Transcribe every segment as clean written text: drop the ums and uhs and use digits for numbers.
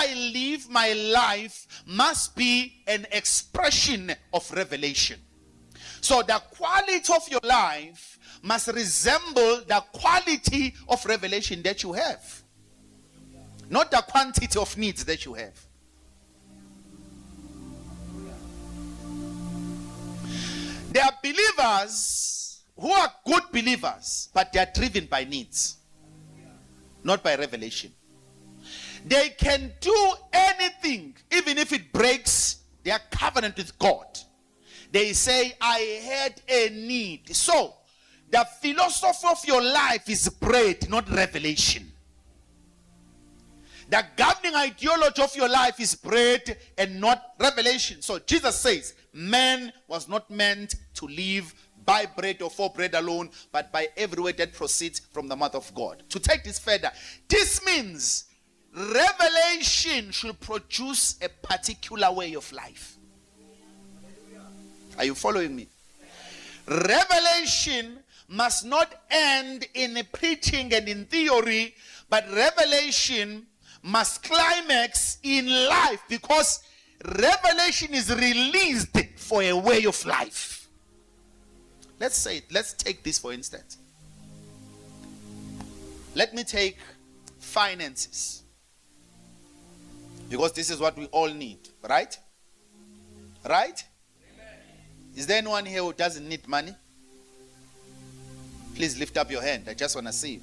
I live my life must be an expression of revelation. So the quality of your life must resemble the quality of revelation that you have, not the quantity of needs that you have. There are believers who are good believers, but they are driven by needs, not by revelation. They can do anything, even if it breaks their covenant with God. They say, I had a need. So, the philosophy of your life is bread, not revelation. The governing ideology of your life is bread and not revelation. So, Jesus says, man was not meant to live by bread or for bread alone, but by every word that proceeds from the mouth of God. To take this further, this means revelation should produce a particular way of life. Are you following me? Revelation must not end in preaching and in theory, but revelation must climax in life, because revelation is released for a way of life. Let's say it. Let's take this for instance. Let me take finances, because this is what we all need, right? Right? Is there anyone here who doesn't need money? Please lift up your hand. I just want to see you,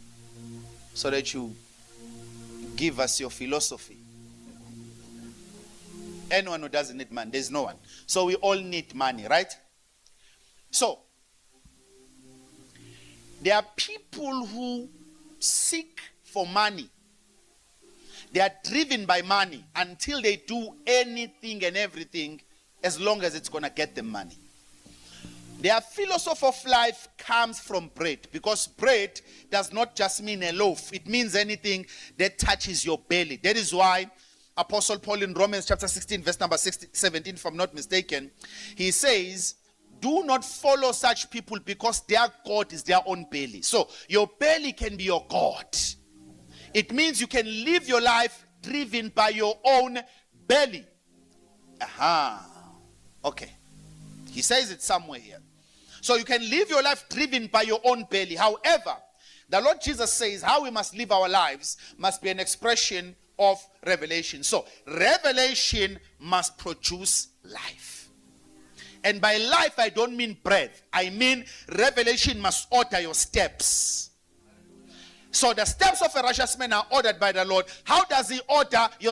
so that you give us your philosophy. Anyone who doesn't need money? There's no one. So we all need money, right? So, there are people who seek for money. They are driven by money until they do anything and everything as long as it's going to get them money. Their philosophy of life comes from bread, because bread does not just mean a loaf. It means anything that touches your belly. That is why Apostle Paul in Romans chapter 16, verse number 17, if I'm not mistaken, he says, do not follow such people, because their God is their own belly. So your belly can be your God. It means you can live your life driven by your own belly. Okay. He says it somewhere here. So you can live your life driven by your own belly. However, the Lord Jesus says how we must live our lives must be an expression of revelation. So revelation must produce life. And by life, I don't mean breath. I mean revelation must order your steps. So the steps of a righteous man are ordered by the Lord. How does he order your